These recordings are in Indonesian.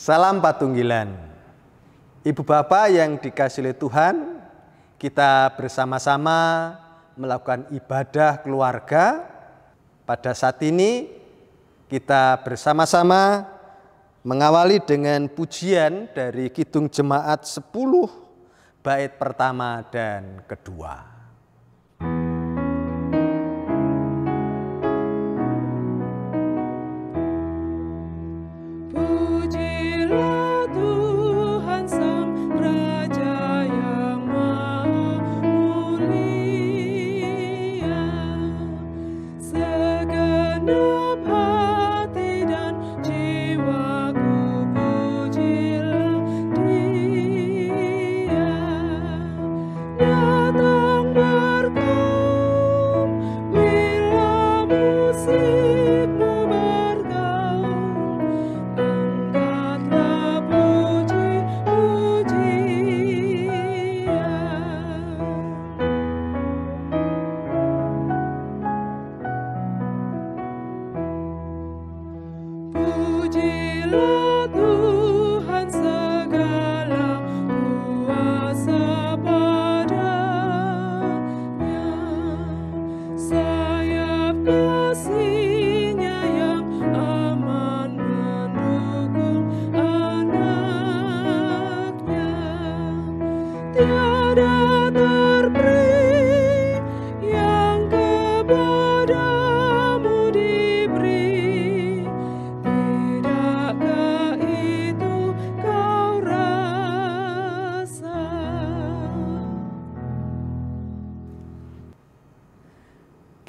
Salam Patunggilan. Ibu Bapak yang dikasihi oleh Tuhan, kita bersama-sama melakukan ibadah keluarga. Pada saat ini kita bersama-sama mengawali dengan pujian dari Kidung Jemaat 10 bait pertama dan kedua.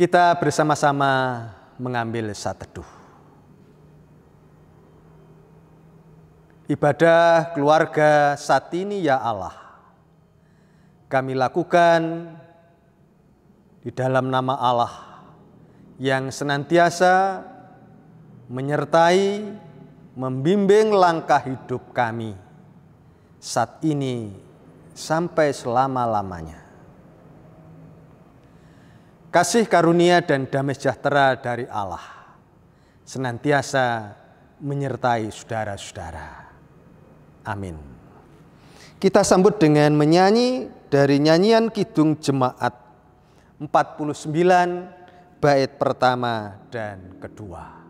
Kita bersama-sama mengambil saat teduh. Ibadah keluarga saat ini ya Allah, kami lakukan di dalam nama Allah yang senantiasa menyertai, membimbing langkah hidup kami saat ini sampai selama-lamanya. Kasih karunia dan damai sejahtera dari Allah senantiasa menyertai saudara-saudara. Amin. Kita sambut dengan menyanyi dari nyanyian Kidung Jemaat 49 bait pertama dan kedua.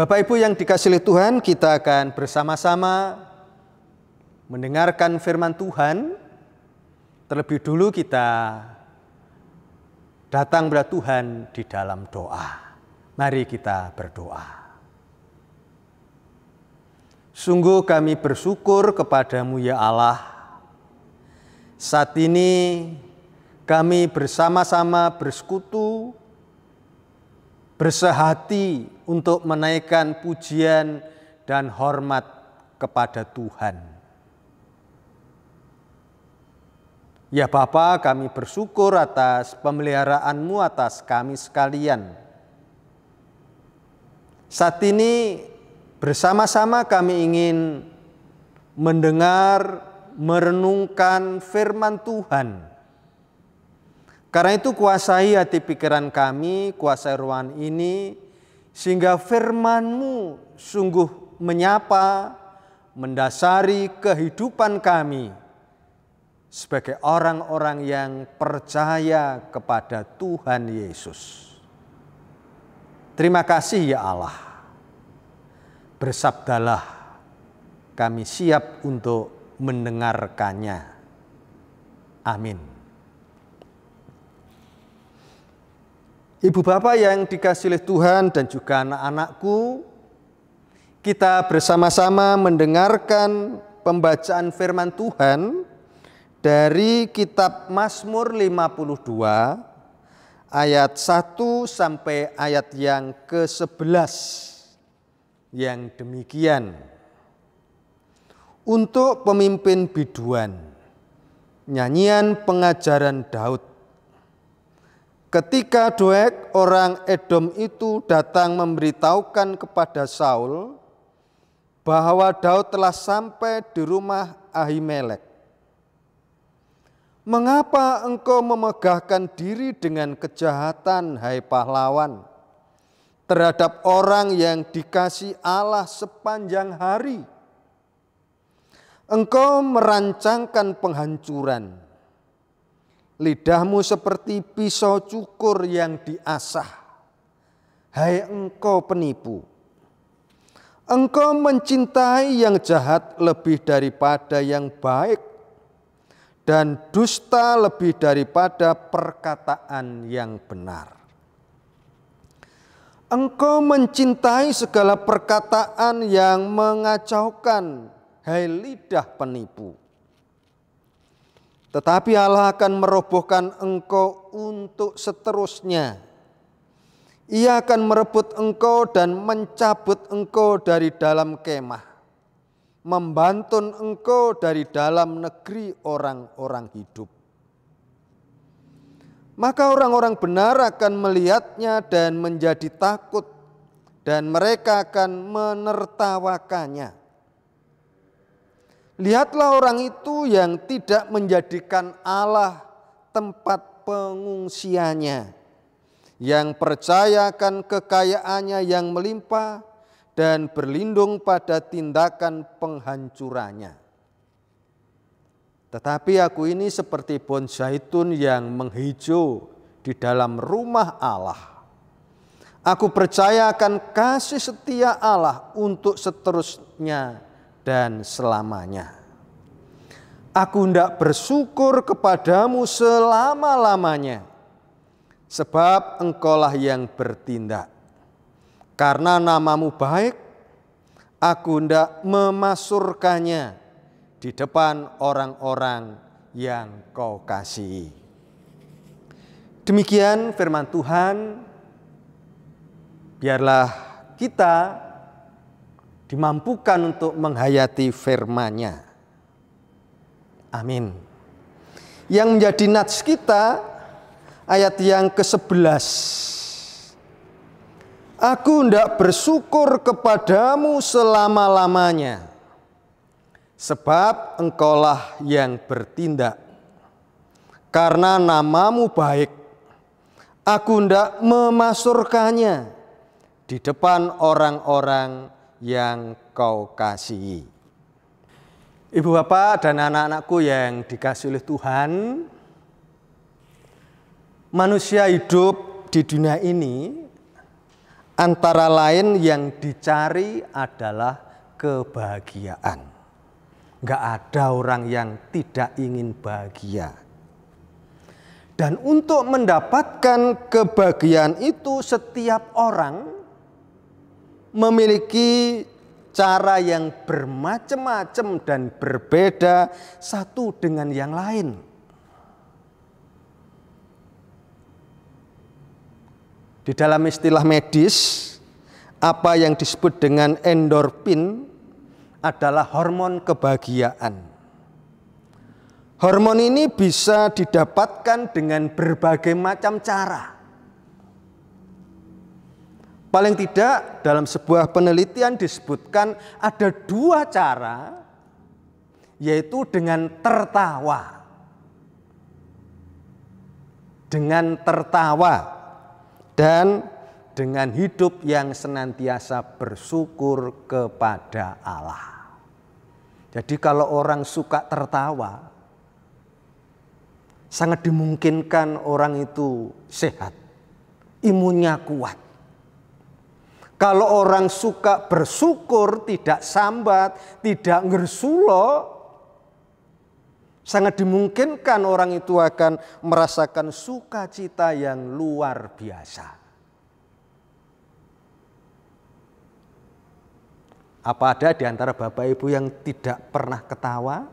Bapak Ibu yang dikasihi oleh Tuhan, kita akan bersama-sama mendengarkan firman Tuhan. Terlebih dulu kita datang kepada Tuhan di dalam doa. Mari kita berdoa. Sungguh kami bersyukur kepadamu ya Allah. Saat ini kami bersama-sama bersekutu, bersehati untuk menaikkan pujian dan hormat kepada Tuhan. Ya Bapa, kami bersyukur atas pemeliharaan-Mu atas kami sekalian. Saat ini bersama-sama kami ingin mendengar, merenungkan firman Tuhan. Karena itu kuasai hati pikiran kami, kuasai ruangan ini, sehingga firman-Mu sungguh menyapa, mendasari kehidupan kami sebagai orang-orang yang percaya kepada Tuhan Yesus. Terima kasih ya Allah. Bersabdalah, kami siap untuk mendengarkannya. Amin. Ibu bapak yang dikasihi oleh Tuhan dan juga anak-anakku, kita bersama-sama mendengarkan pembacaan firman Tuhan dari kitab Mazmur 52 ayat 1 sampai ayat yang ke-11 yang demikian. Untuk pemimpin biduan, nyanyian pengajaran Daud. Ketika Doeg orang Edom itu datang memberitahukan kepada Saul bahwa Daud telah sampai di rumah Ahimelek. Mengapa engkau memegahkan diri dengan kejahatan, hai pahlawan, terhadap orang yang dikasihi Allah sepanjang hari? Engkau merancangkan penghancuran. Lidahmu seperti pisau cukur yang diasah. Hai engkau penipu. Engkau mencintai yang jahat lebih daripada yang baik, dan dusta lebih daripada perkataan yang benar. Engkau mencintai segala perkataan yang mengacaukan, hai lidah penipu. Tetapi Allah akan merobohkan engkau untuk seterusnya. Ia akan merebut engkau dan mencabut engkau dari dalam kemah, membantun engkau dari dalam negeri orang-orang hidup. Maka orang-orang benar akan melihatnya dan menjadi takut, dan mereka akan menertawakannya. Lihatlah orang itu yang tidak menjadikan Allah tempat pengungsiannya, yang percaya akan kekayaannya yang melimpah dan berlindung pada tindakan penghancurannya. Tetapi aku ini seperti pohon zaitun yang menghijau di dalam rumah Allah. Aku percaya akan kasih setia Allah untuk seterusnya dan selamanya. Aku hendak bersyukur kepadamu selama-lamanya, sebab engkaulah yang bertindak. Karena namamu baik, aku hendak memasurkannya di depan orang-orang yang kau kasihi. Demikian firman Tuhan. Biarlah kita dimampukan untuk menghayati firman-Nya. Amin. Yang menjadi nats kita ayat yang ke-11. Aku hendak bersyukur kepadamu selama-lamanya, sebab engkaulah yang bertindak. Karena namamu baik, aku hendak memasurkannya di depan orang-orang yang kau kasihi. Ibu bapak dan anak-anakku yang dikasihi oleh Tuhan, manusia hidup di dunia ini antara lain yang dicari adalah kebahagiaan. Enggak ada orang yang tidak ingin bahagia. Dan untuk mendapatkan kebahagiaan itu setiap orang memiliki cara yang bermacam-macam dan berbeda satu dengan yang lain. Di dalam istilah medis, apa yang disebut dengan endorfin adalah hormon kebahagiaan. Hormon ini bisa didapatkan dengan berbagai macam cara. Paling tidak dalam sebuah penelitian disebutkan ada 2 cara, yaitu dengan tertawa. Dengan tertawa dan dengan hidup yang senantiasa bersyukur kepada Allah. Jadi kalau orang suka tertawa, sangat dimungkinkan orang itu sehat, imunnya kuat. Kalau orang suka bersyukur, tidak sambat, tidak ngersulo, Sangat dimungkinkan orang itu akan merasakan sukacita yang luar biasa. Apa ada di antara Bapak Ibu yang tidak pernah ketawa?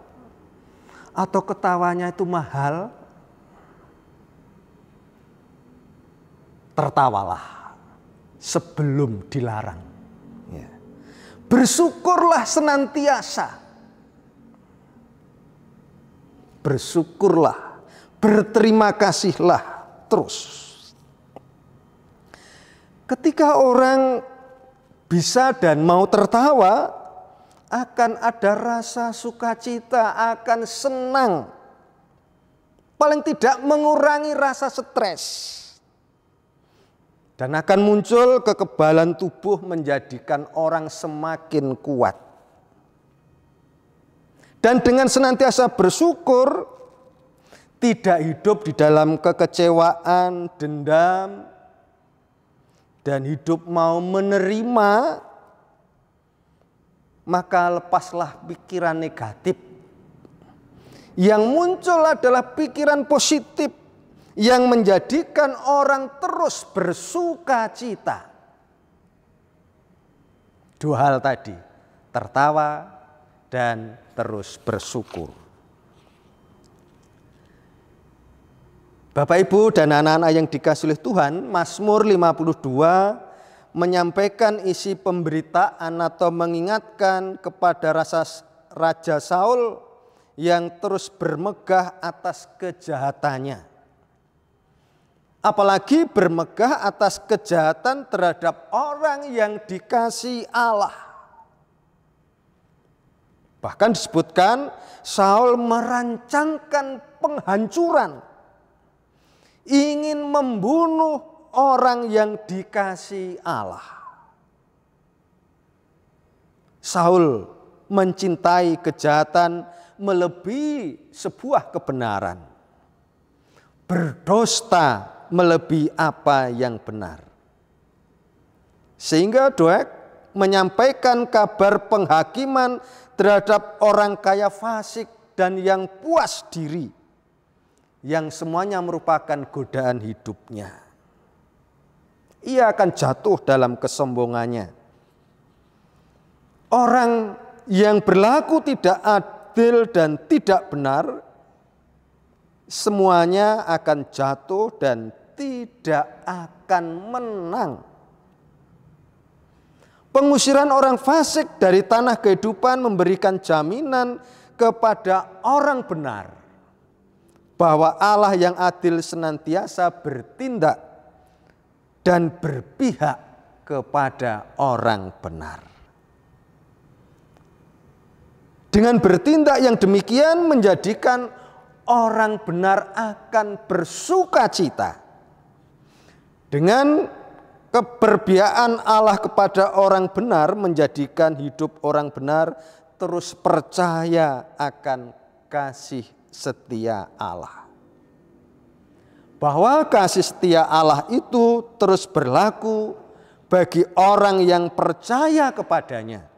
Atau ketawanya itu mahal? Tertawalah sebelum dilarang. Ya. Bersyukurlah senantiasa. Bersyukurlah, berterima kasihlah terus. Ketika orang bisa dan mau tertawa, akan ada rasa sukacita, akan senang. Paling tidak mengurangi rasa stres. Dan akan muncul kekebalan tubuh menjadikan orang semakin kuat. Dan dengan senantiasa bersyukur, tidak hidup di dalam kekecewaan, dendam, dan hidup mau menerima, maka lepaslah pikiran negatif. Yang muncul adalah pikiran positif yang menjadikan orang terus bersuka cita. Dua hal tadi, tertawa dan terus bersyukur. Bapak Ibu dan anak-anak yang dikasihi oleh Tuhan, Mazmur 52 menyampaikan isi pemberitaan atau mengingatkan kepada Raja Saul yang terus bermegah atas kejahatannya. Apalagi bermegah atas kejahatan terhadap orang yang dikasihi Allah. Bahkan disebutkan Saul merancangkan penghancuran, ingin membunuh orang yang dikasihi Allah. Saul mencintai kejahatan melebihi sebuah kebenaran. Berdusta melebihi apa yang benar. Sehingga Doeg menyampaikan kabar penghakiman terhadap orang kaya fasik dan yang puas diri, yang semuanya merupakan godaan hidupnya. Ia akan jatuh dalam kesombongannya. Orang yang berlaku tidak adil dan tidak benar, semuanya akan jatuh dan tidak akan menang. Pengusiran orang fasik dari tanah kehidupan memberikan jaminan kepada orang benar bahwa Allah yang adil senantiasa bertindak dan berpihak kepada orang benar. Dengan bertindak yang demikian menjadikan orang benar akan bersuka cita. Dengan keberpihakan Allah kepada orang benar menjadikan hidup orang benar terus percaya akan kasih setia Allah. Bahwa kasih setia Allah itu terus berlaku bagi orang yang percaya kepadanya.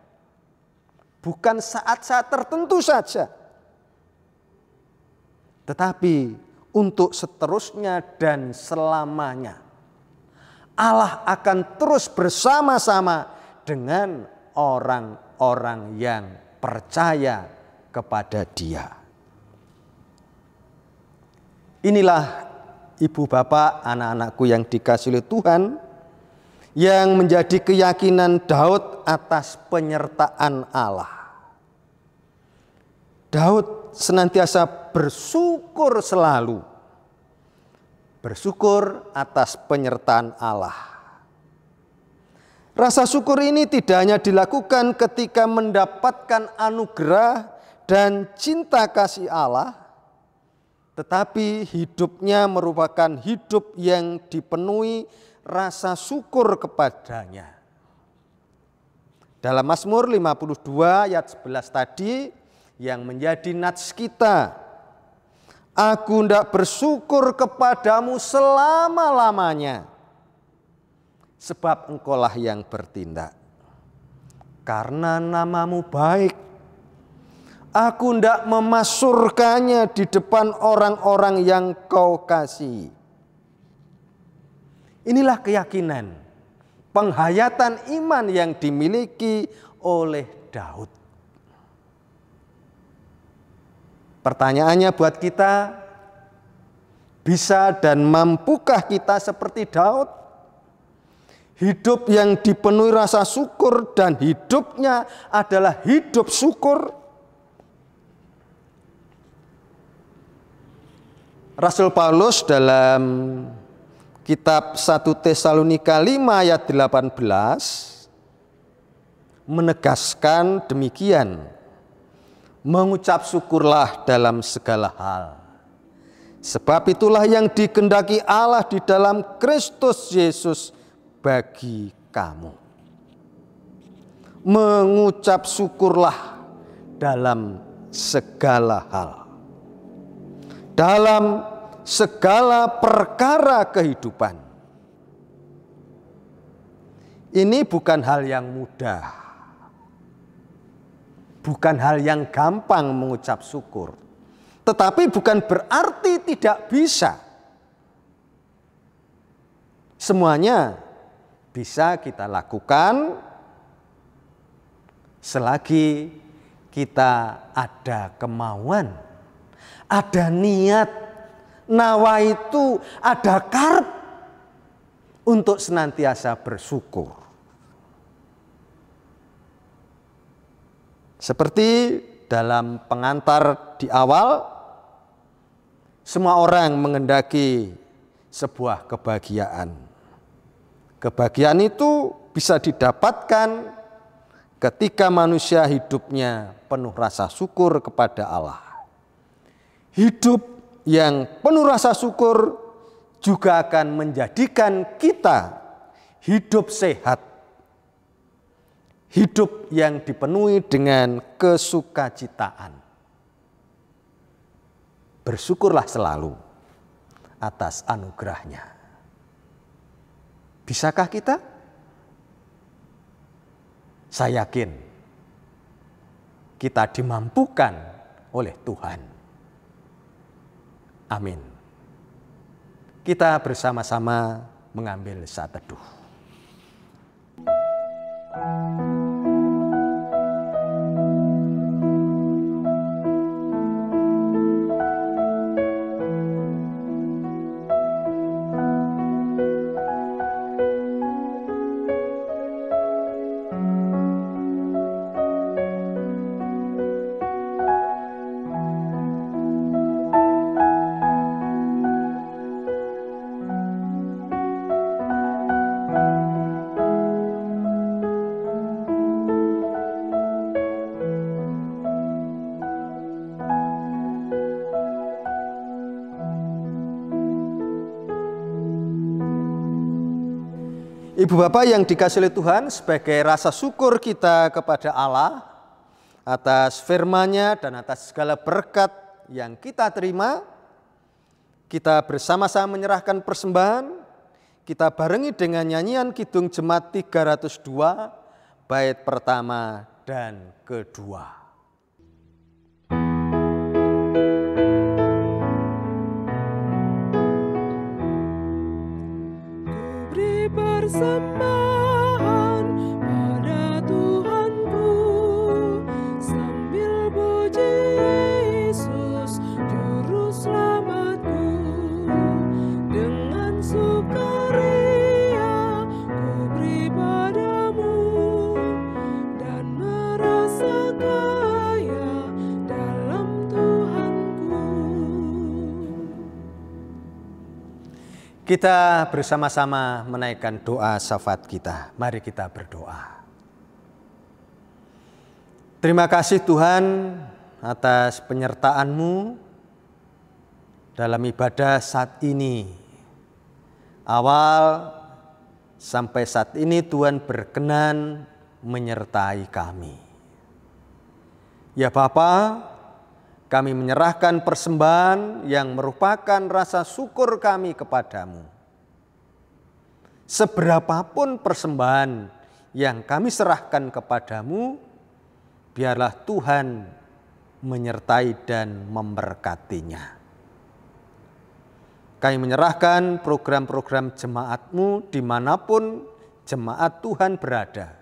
Bukan saat-saat tertentu saja, tetapi untuk seterusnya dan selamanya. Allah akan terus bersama-sama dengan orang-orang yang percaya kepada Dia. Inilah ibu bapak, anak-anakku yang dikasihi oleh Tuhan, yang menjadi keyakinan Daud atas penyertaan Allah. Daud senantiasa bersyukur selalu. Bersyukur atas penyertaan Allah. Rasa syukur ini tidak hanya dilakukan ketika mendapatkan anugerah dan cinta kasih Allah, tetapi hidupnya merupakan hidup yang dipenuhi rasa syukur kepadanya. Dalam Mazmur 52 ayat 11 tadi yang menjadi nats kita, aku hendak bersyukur kepadamu selama-lamanya, sebab engkaulah yang bertindak. Karena namamu baik, Aku tidak memasurkannya di depan orang-orang yang kau kasihi. Inilah keyakinan, penghayatan iman yang dimiliki oleh Daud. Pertanyaannya buat kita, bisa dan mampukah kita seperti Daud? Hidup yang dipenuhi rasa syukur dan hidupnya adalah hidup syukur. Rasul Paulus dalam kitab 1 Tesalonika 5 ayat 18 menegaskan demikian. Mengucap syukurlah dalam segala hal. Sebab itulah yang dikehendaki Allah di dalam Kristus Yesus bagi kamu. Mengucap syukurlah dalam segala hal. Dalam segala perkara kehidupan. Ini bukan hal yang mudah. Bukan hal yang gampang mengucap syukur. Tetapi bukan berarti tidak bisa. Semuanya bisa kita lakukan selagi kita ada kemauan, ada niat, nawaitu, ada karep untuk senantiasa bersyukur. Seperti dalam pengantar di awal, semua orang menghendaki sebuah kebahagiaan. Kebahagiaan itu bisa didapatkan ketika manusia hidupnya penuh rasa syukur kepada Allah. Hidup yang penuh rasa syukur juga akan menjadikan kita hidup sehat. Hidup yang dipenuhi dengan kesukacitaan. Bersyukurlah selalu atas anugerahnya. Bisakah kita? Saya yakin kita dimampukan oleh Tuhan. Amin. Kita bersama-sama mengambil saat teduh. Ibu Bapak yang dikasihi oleh Tuhan, sebagai rasa syukur kita kepada Allah atas firman-Nya dan atas segala berkat yang kita terima, kita bersama-sama menyerahkan persembahan, kita barengi dengan nyanyian Kidung Jemaat 302, bait pertama dan kedua. Persembahan pada Tuhanku sambil puji Yesus juru selamatku, dengan sukaria ku beri padamu dan merasa kaya dalam Tuhanku. Kita bersama-sama menaikkan doa syafaat kita. Mari kita berdoa. Terima kasih Tuhan atas penyertaan-Mu dalam ibadah saat ini. Awal sampai saat ini Tuhan berkenan menyertai kami. Ya Bapa, kami menyerahkan persembahan yang merupakan rasa syukur kami kepadamu. Seberapapun persembahan yang kami serahkan kepadamu, biarlah Tuhan menyertai dan memberkatinya. Kami menyerahkan program-program jemaat-Mu dimanapun jemaat Tuhan berada.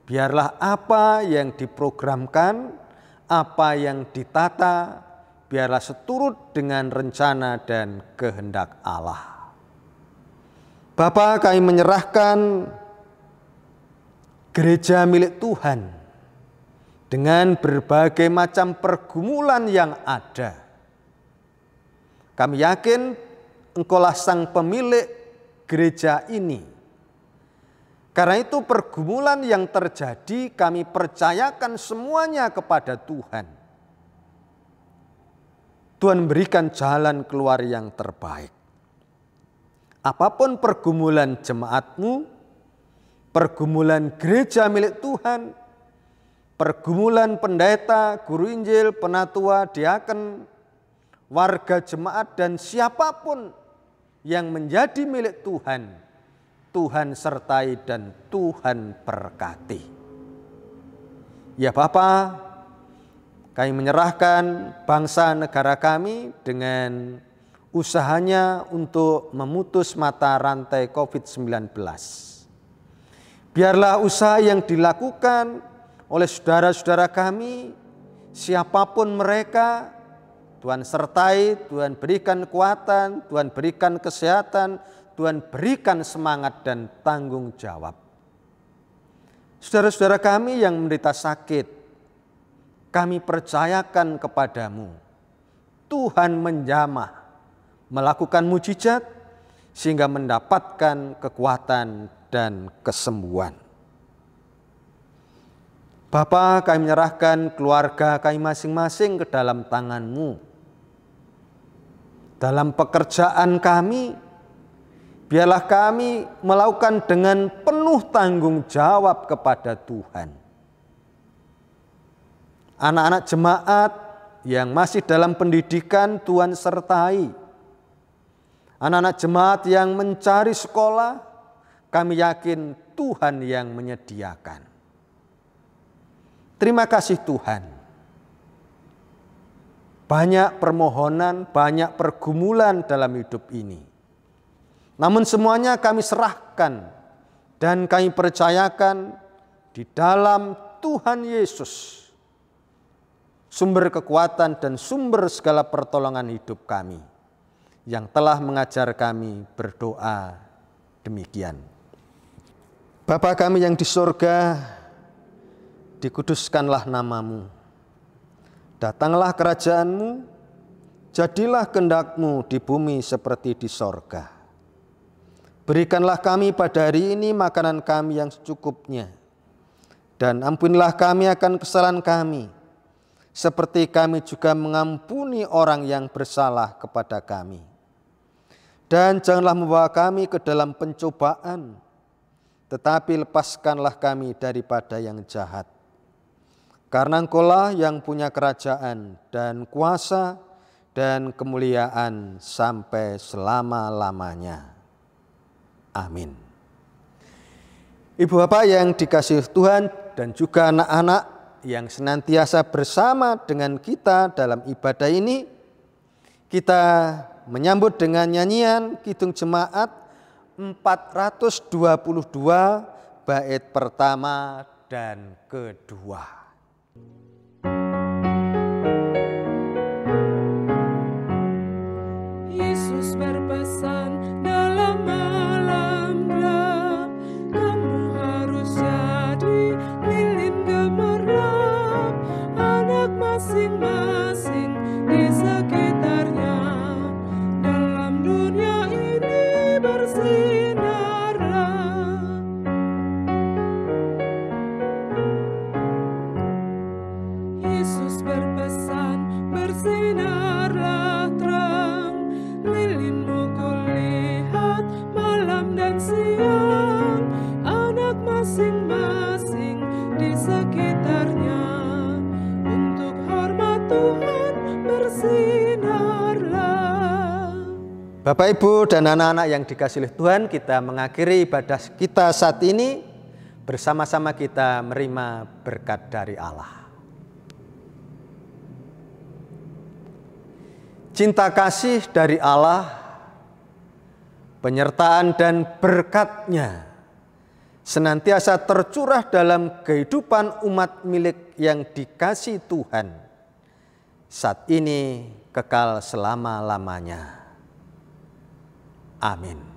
Biarlah apa yang diprogramkan, apa yang ditata, biarlah seturut dengan rencana dan kehendak Allah. Bapa, kami menyerahkan gereja milik Tuhan dengan berbagai macam pergumulan yang ada. Kami yakin Engkaulah sang pemilik gereja ini. Karena itu pergumulan yang terjadi kami percayakan semuanya kepada Tuhan. Tuhan berikan jalan keluar yang terbaik. Apapun pergumulan jemaat-Mu, pergumulan gereja milik Tuhan, pergumulan pendeta, guru Injil, penatua, diaken, warga jemaat dan siapapun yang menjadi milik Tuhan, Tuhan sertai dan Tuhan berkati. Ya Bapa, kami menyerahkan bangsa negara kami dengan usahanya untuk memutus mata rantai COVID-19. Biarlah usaha yang dilakukan oleh saudara-saudara kami, siapapun mereka, Tuhan sertai, Tuhan berikan kekuatan, Tuhan berikan kesehatan, Tuhan berikan semangat dan tanggung jawab. Saudara-saudara kami yang menderita sakit, kami percayakan kepadamu. Tuhan menjamah, melakukan mujizat, sehingga mendapatkan kekuatan dan kesembuhan. Bapa, kami menyerahkan keluarga kami masing-masing ke dalam tangan-Mu. Dalam pekerjaan kami, biarlah kami melakukan dengan penuh tanggung jawab kepada Tuhan. Anak-anak jemaat yang masih dalam pendidikan Tuhan sertai. Anak-anak jemaat yang mencari sekolah, kami yakin Tuhan yang menyediakan. Terima kasih Tuhan. Banyak permohonan, banyak pergumulan dalam hidup ini. Namun semuanya kami serahkan dan kami percayakan di dalam Tuhan Yesus, sumber kekuatan dan sumber segala pertolongan hidup kami, yang telah mengajar kami berdoa demikian. Bapa kami yang di surga, dikuduskanlah nama-Mu. Datanglah kerajaan-Mu, jadilah kehendak-Mu di bumi seperti di sorga. Berikanlah kami pada hari ini makanan kami yang secukupnya. Dan ampunilah kami akan kesalahan kami, seperti kami juga mengampuni orang yang bersalah kepada kami. Dan janganlah membawa kami ke dalam pencobaan, tetapi lepaskanlah kami daripada yang jahat. Karena Engkaulah yang punya kerajaan dan kuasa dan kemuliaan sampai selama-lamanya. Amin. Ibu bapak yang dikasihi Tuhan dan juga anak-anak yang senantiasa bersama dengan kita dalam ibadah ini, kita menyambut dengan nyanyian Kidung Jemaat 422 bait pertama dan kedua. Yesus berpesan dalam malam gelap, kamu harus jadi lilin gemerlap, anak masing-masing di sekitarnya. Dalam dunia ini bersinarlah. Yesus berpesan, bersinarlah terang, lilinmu kulihat malam dan siang, anak masing-masing di sekitarnya. Untuk hormat Tuhan bersinarlah. Bapak, Ibu, dan anak-anak yang dikasihi Tuhan, kita mengakhiri ibadah kita saat ini. Bersama-sama kita menerima berkat dari Allah. cinta kasih dari Allah, penyertaan dan berkat-Nya senantiasa tercurah dalam kehidupan umat milik yang dikasihi Tuhan, saat ini kekal selama-lamanya. Amin.